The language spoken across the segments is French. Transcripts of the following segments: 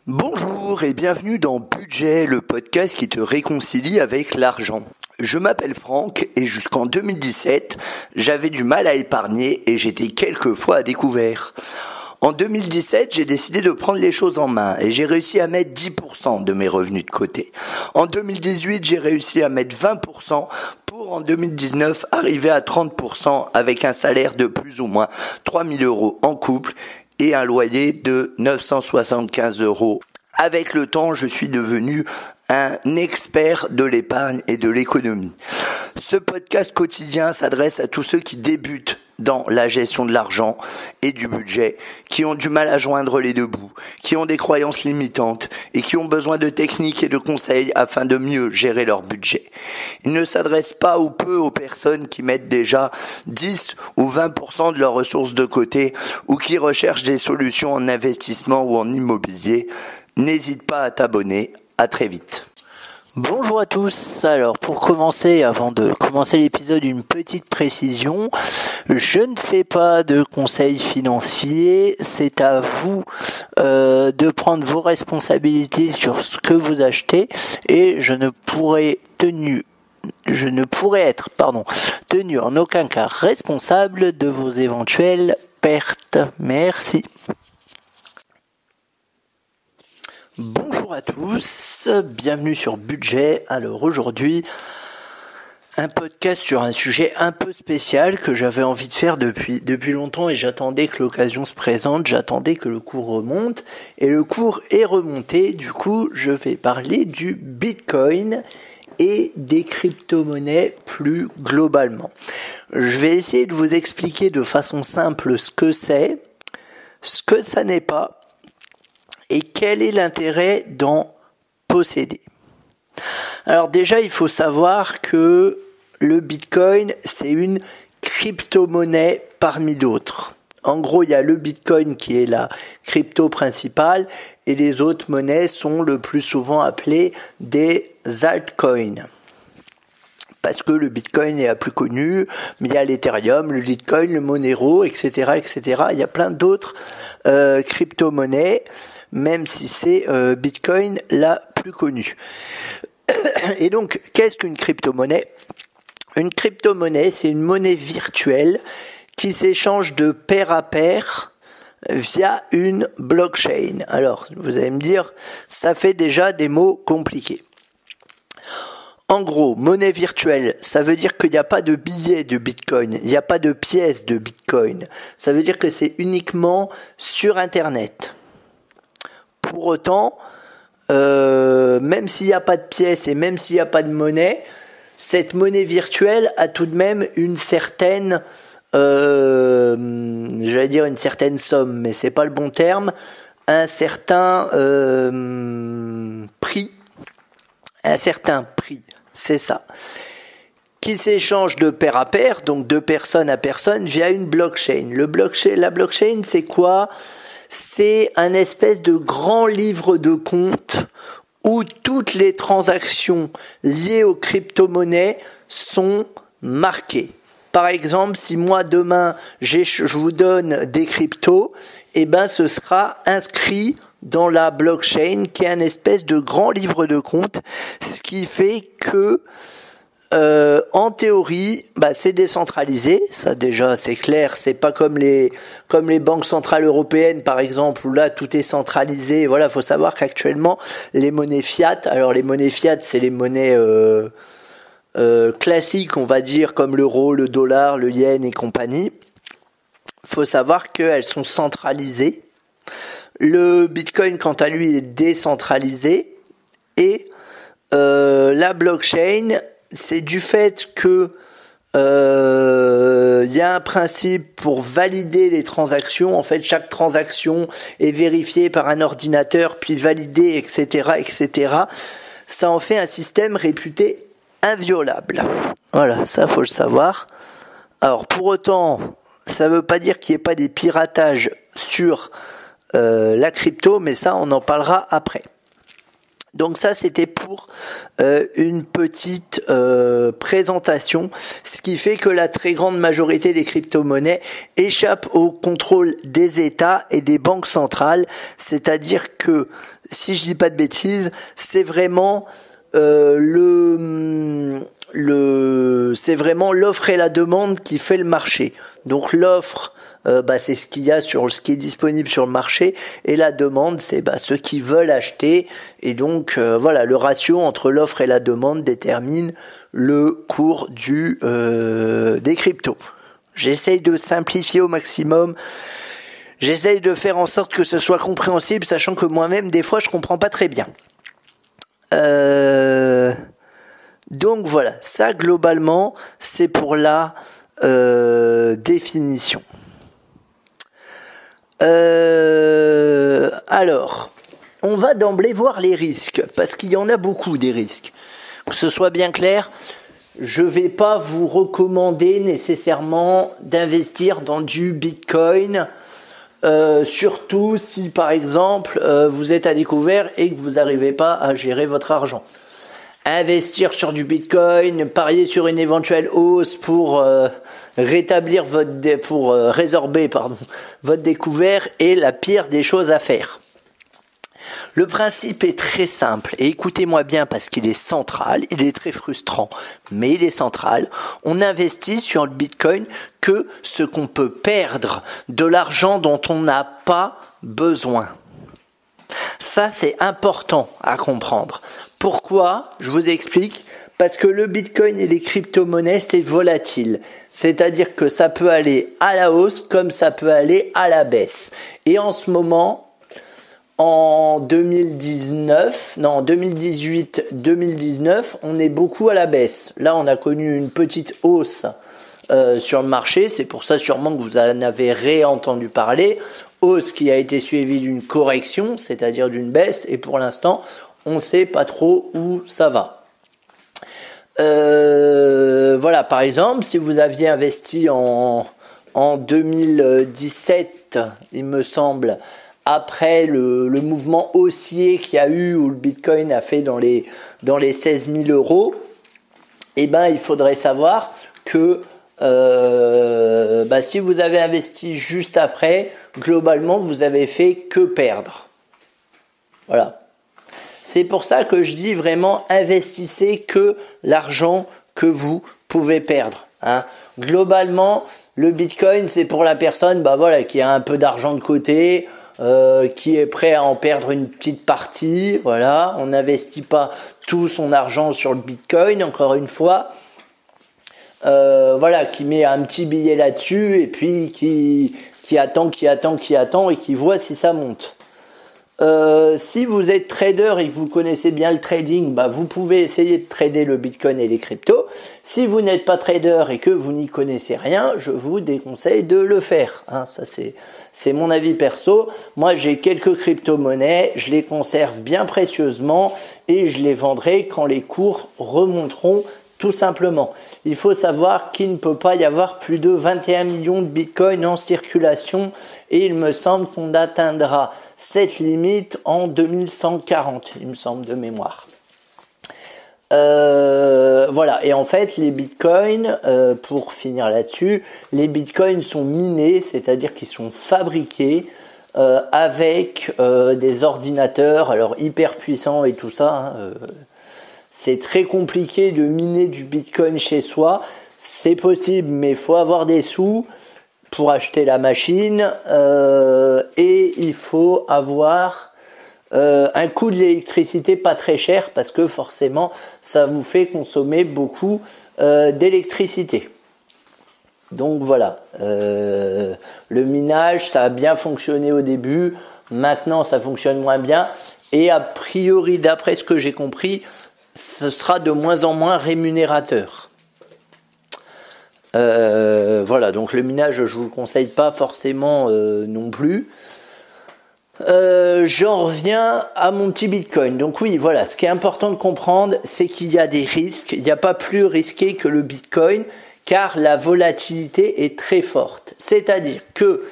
Bonjour et bienvenue dans Budget, le podcast qui te réconcilie avec l'argent. Je m'appelle Franck et jusqu'en 2017, j'avais du mal à épargner et j'étais quelquefois à découvert. En 2017, j'ai décidé de prendre les choses en main et j'ai réussi à mettre 10% de mes revenus de côté. En 2018, j'ai réussi à mettre 20% pour en 2019 arriver à 30% avec un salaire de plus ou moins 3 000 € en couple et un loyer de 975 €. Avec le temps, je suis devenu un expert de l'épargne et de l'économie. Ce podcast quotidien s'adresse à tous ceux qui débutent dans la gestion de l'argent et du budget, qui ont du mal à joindre les deux bouts, qui ont des croyances limitantes et qui ont besoin de techniques et de conseils afin de mieux gérer leur budget. Il ne s'adresse pas ou peu aux personnes qui mettent déjà 10 ou 20% de leurs ressources de côté ou qui recherchent des solutions en investissement ou en immobilier. N'hésite pas à t'abonner. À très vite. Bonjour à tous. Alors pour commencer, avant de commencer l'épisode, une petite précision. Je ne fais pas de conseils financiers. C'est à vous de prendre vos responsabilités sur ce que vous achetez et je ne pourrais être tenu en aucun cas responsable de vos éventuelles pertes. Merci. Bonjour à tous, bienvenue sur Budget. Alors aujourd'hui, un podcast sur un sujet un peu spécial que j'avais envie de faire depuis longtemps et j'attendais que l'occasion se présente, j'attendais que le cours remonte et le cours est remonté. Du coup, je vais parler du Bitcoin et des crypto-monnaies plus globalement. Je vais essayer de vous expliquer de façon simple ce que c'est, ce que ça n'est pas, et quel est l'intérêt d'en posséder. Alors déjà, il faut savoir que le Bitcoin, c'est une crypto-monnaie parmi d'autres. En gros, il y a le Bitcoin qui est la crypto principale et les autres monnaies sont le plus souvent appelées des altcoins. Parce que le Bitcoin est la plus connue, mais il y a l'Ethereum, le Litecoin, le Monero, etc., etc. Il y a plein d'autres crypto-monnaies, même si c'est Bitcoin la plus connue. Et donc, qu'est-ce qu'une crypto-monnaie ? Une crypto-monnaie, c'est une monnaie virtuelle qui s'échange de pair à pair via une blockchain. Alors, vous allez me dire, ça fait déjà des mots compliqués. En gros, monnaie virtuelle, ça veut dire qu'il n'y a pas de billets de Bitcoin, il n'y a pas de pièces de Bitcoin. Ça veut dire que c'est uniquement sur Internet. Pour autant, même s'il n'y a pas de pièces et même s'il n'y a pas de monnaie, cette monnaie virtuelle a tout de même une certaine, une certaine somme, mais c'est pas le bon terme, un certain prix. Un certain prix, c'est ça, qui s'échange de pair à pair, donc de personne à personne, via une blockchain. La blockchain, c'est quoi ? C'est un espèce de grand livre de compte où toutes les transactions liées aux crypto-monnaies sont marquées. Par exemple, si moi demain je vous donne des cryptos, ce sera inscrit dans la blockchain qui est un espèce de grand livre de compte, ce qui fait que en théorie, c'est décentralisé, ça déjà c'est clair, c'est pas comme les banques centrales européennes par exemple où là tout est centralisé. Voilà, faut savoir qu'actuellement les monnaies fiat, alors les monnaies fiat c'est les monnaies classiques, on va dire, comme l'euro, le dollar, le yen et compagnie. Faut savoir qu'elles sont centralisées. Le Bitcoin, quant à lui, est décentralisé et la blockchain, c'est du fait que y a un principe pour valider les transactions. En fait, chaque transaction est vérifiée par un ordinateur, puis validée, etc., etc. Ça en fait un système réputé inviolable. Voilà, ça faut le savoir. Alors, pour autant, ça veut pas dire qu'il n'y ait pas des piratages sur la crypto, mais ça, on en parlera après. Donc ça, c'était pour une petite présentation, ce qui fait que la très grande majorité des crypto-monnaies échappent au contrôle des États et des banques centrales. C'est-à-dire que, si je dis pas de bêtises, c'est vraiment c'est vraiment l'offre et la demande qui fait le marché. Donc l'offre, c'est ce qu'il y a sur ce qui est disponible sur le marché, et la demande, c'est ceux qui veulent acheter. Et donc le ratio entre l'offre et la demande détermine le cours des cryptos. J'essaye de simplifier au maximum. J'essaye de faire en sorte que ce soit compréhensible, sachant que moi-même des fois je comprends pas très bien. Donc voilà, ça globalement c'est pour la définition. Alors, on va d'emblée voir les risques, parce qu'il y en a beaucoup des risques. Que ce soit bien clair, je vais pas vous recommander nécessairement d'investir dans du Bitcoin, surtout si par exemple vous êtes à découvert et que vous n'arrivez pas à gérer votre argent. Investir sur du Bitcoin, parier sur une éventuelle hausse pour résorber votre découvert est la pire des choses à faire. Le principe est très simple, et écoutez-moi bien parce qu'il est central, il est très frustrant, mais il est central. On investit sur le Bitcoin que ce qu'on peut perdre, de l'argent dont on n'a pas besoin. Ça, c'est important à comprendre. Pourquoi ? Je vous explique. Parce que le Bitcoin et les crypto-monnaies, c'est volatile. C'est-à-dire que ça peut aller à la hausse comme ça peut aller à la baisse. Et en ce moment, en 2018-2019, on est beaucoup à la baisse. Là, on a connu une petite hausse sur le marché. C'est pour ça sûrement que vous en avez réentendu parler. Hausse qui a été suivie d'une correction, c'est-à-dire d'une baisse. Et pour l'instant, on ne sait pas trop où ça va. Par exemple, si vous aviez investi en 2017, il me semble, après le mouvement haussier qu'il y a eu où le Bitcoin a fait dans les 16 000 euros, il faudrait savoir que si vous avez investi juste après, globalement, vous avez fait que perdre. Voilà. C'est pour ça que je dis vraiment investissez que l'argent que vous pouvez perdre. Globalement, le Bitcoin, c'est pour la personne qui a un peu d'argent de côté, qui est prêt à en perdre une petite partie. Voilà, on n'investit pas tout son argent sur le Bitcoin, encore une fois. Qui met un petit billet là-dessus et puis qui attend et qui voit si ça monte. Si vous êtes trader et que vous connaissez bien le trading, vous pouvez essayer de trader le Bitcoin et les cryptos. Si vous n'êtes pas trader et que vous n'y connaissez rien, je vous déconseille de le faire. Ça c'est mon avis perso. Moi j'ai quelques crypto-monnaies, je les conserve bien précieusement et je les vendrai quand les cours remonteront. Tout simplement, il faut savoir qu'il ne peut pas y avoir plus de 21 millions de bitcoins en circulation et il me semble qu'on atteindra cette limite en 2140, il me semble de mémoire. Et en fait les bitcoins, pour finir là-dessus, les bitcoins sont minés, c'est-à-dire qu'ils sont fabriqués avec des ordinateurs, alors hyper puissants et tout ça. C'est très compliqué de miner du Bitcoin chez soi. C'est possible, mais il faut avoir des sous pour acheter la machine. Et il faut avoir un coût de l'électricité pas très cher parce que forcément, ça vous fait consommer beaucoup d'électricité. Donc voilà, le minage, ça a bien fonctionné au début. Maintenant, ça fonctionne moins bien. Et a priori, d'après ce que j'ai compris, ce sera de moins en moins rémunérateur. Donc le minage, je vous le conseille pas forcément non plus. J'en reviens à mon petit Bitcoin. Donc oui, voilà, ce qui est important de comprendre, c'est qu'il y a des risques. Il n'y a pas plus risqué que le Bitcoin, car la volatilité est très forte. C'est-à-dire que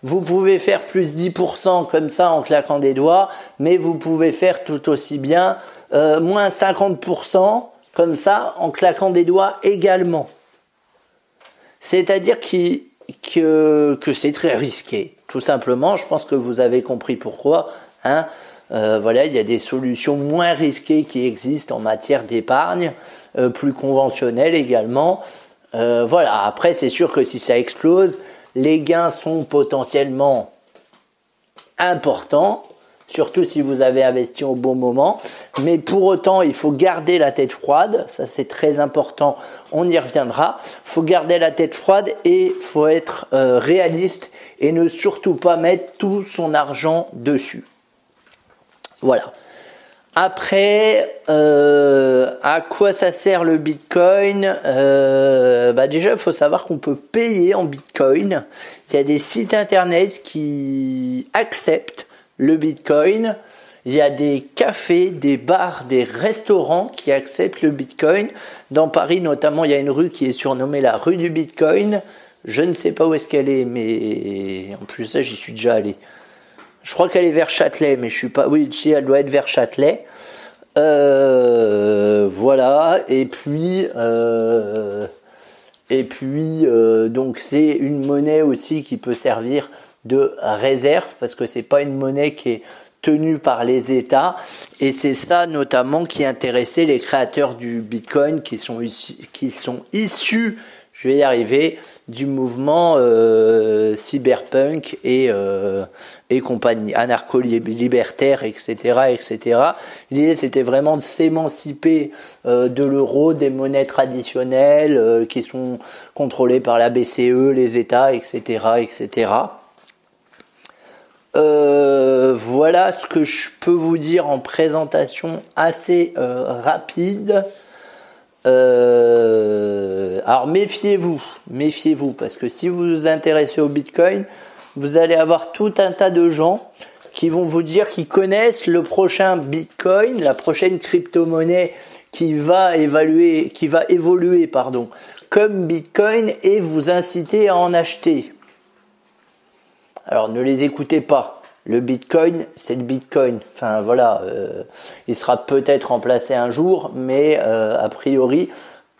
Vous pouvez faire plus 10% comme ça en claquant des doigts, mais vous pouvez faire tout aussi bien moins 50% comme ça en claquant des doigts également. C'est-à-dire que c'est très risqué. Tout simplement, je pense que vous avez compris pourquoi. Voilà, il y a des solutions moins risquées qui existent en matière d'épargne, plus conventionnelles également. Voilà, après c'est sûr que si ça explose, les gains sont potentiellement importants, surtout si vous avez investi au bon moment. Mais pour autant, il faut garder la tête froide, ça c'est très important, on y reviendra. Il faut garder la tête froide et il faut être réaliste et ne surtout pas mettre tout son argent dessus. Voilà. Après, à quoi ça sert le Bitcoin ? Déjà, il faut savoir qu'on peut payer en Bitcoin. Il y a des sites internet qui acceptent le Bitcoin. Il y a des cafés, des bars, des restaurants qui acceptent le Bitcoin. Dans Paris, notamment, il y a une rue qui est surnommée la rue du Bitcoin. Je ne sais pas où est-ce qu'elle est, mais en plus ça, j'y suis déjà allé. Je crois qu'elle est vers Châtelet, mais je suis pas. Oui, si, elle doit être vers Châtelet. Voilà. Et puis, donc c'est une monnaie aussi qui peut servir de réserve parce que c'est pas une monnaie qui est tenue par les États. Et c'est ça notamment qui intéressait les créateurs du Bitcoin qui sont issus, je vais y arriver, du mouvement cyberpunk et compagnie, anarcho-libertaire, etc., etc. L'idée, c'était vraiment de s'émanciper de l'euro, des monnaies traditionnelles qui sont contrôlées par la BCE, les États, etc., etc. Voilà ce que je peux vous dire en présentation assez rapide. Alors méfiez-vous, parce que si vous vous intéressez au Bitcoin, vous allez avoir tout un tas de gens qui vont vous dire qu'ils connaissent le prochain Bitcoin, la prochaine crypto-monnaie qui va évoluer, comme Bitcoin et vous inciter à en acheter. Alors ne les écoutez pas. Le Bitcoin, c'est le Bitcoin. Enfin voilà, il sera peut-être remplacé un jour, mais a priori,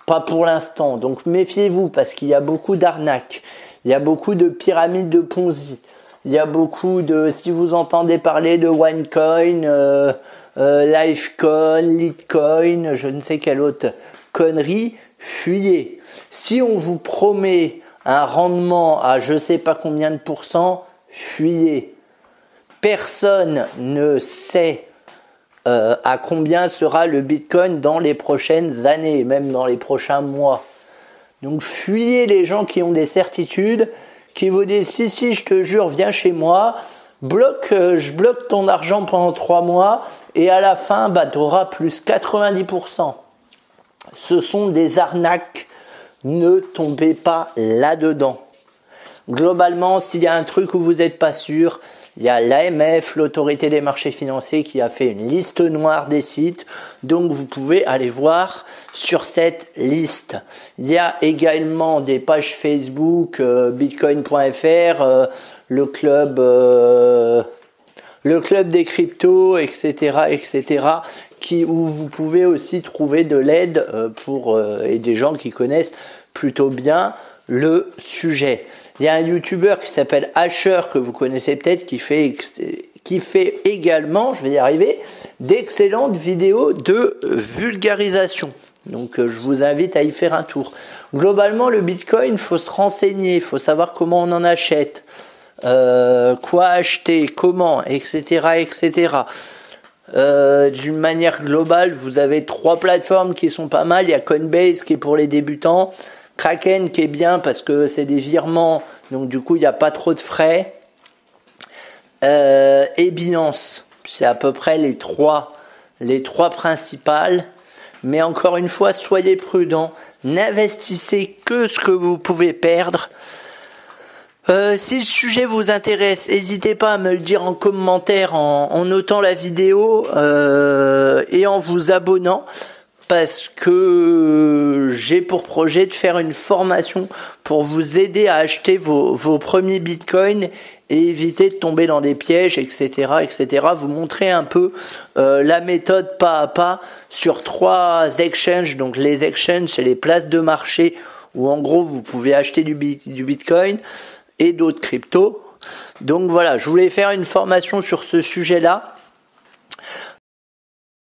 pas pour l'instant. Donc méfiez-vous parce qu'il y a beaucoup d'arnaques. Il y a beaucoup de pyramides de Ponzi. Il y a beaucoup de... Si vous entendez parler de OneCoin, Lifecoin, Litecoin, je ne sais quelle autre connerie, fuyez. Si on vous promet un rendement à je ne sais pas combien de pourcents, fuyez. Personne ne sait à combien sera le Bitcoin dans les prochaines années, même dans les prochains mois. Donc fuyez les gens qui ont des certitudes, qui vous disent si je te jure, viens chez moi, je bloque ton argent pendant 3 mois et à la fin tu auras plus 90%. Ce sont des arnaques, ne tombez pas là-dedans. Globalement, s'il y a un truc où vous n'êtes pas sûr, il y a l'AMF, l'autorité des marchés financiers, qui a fait une liste noire des sites. Donc, vous pouvez aller voir sur cette liste. Il y a également des pages Facebook, bitcoin.fr, le club des cryptos, etc., etc., où vous pouvez aussi trouver de l'aide et des gens qui connaissent plutôt bien le sujet. Il y a un YouTuber qui s'appelle Asher que vous connaissez peut-être qui fait également, je vais y arriver, d'excellentes vidéos de vulgarisation. Donc je vous invite à y faire un tour. Globalement, le Bitcoin, il faut se renseigner, il faut savoir comment on en achète, quoi acheter, comment, etc., etc. D'une manière globale, vous avez 3 plateformes qui sont pas mal. Il y a Coinbase qui est pour les débutants, Kraken qui est bien parce que c'est des virements, donc du coup il n'y a pas trop de frais, et Binance. C'est à peu près les trois principales. Mais encore une fois, soyez prudents, n'investissez que ce que vous pouvez perdre. Si le sujet vous intéresse, n'hésitez pas à me le dire en commentaire, en notant la vidéo et en vous abonnant, parce que j'ai pour projet de faire une formation pour vous aider à acheter vos premiers bitcoins et éviter de tomber dans des pièges, etc., etc. Vous montrer un peu la méthode pas à pas sur 3 exchanges. Donc les exchanges, c'est les places de marché où en gros vous pouvez acheter du Bitcoin et d'autres cryptos. Donc voilà, je voulais faire une formation sur ce sujet-là.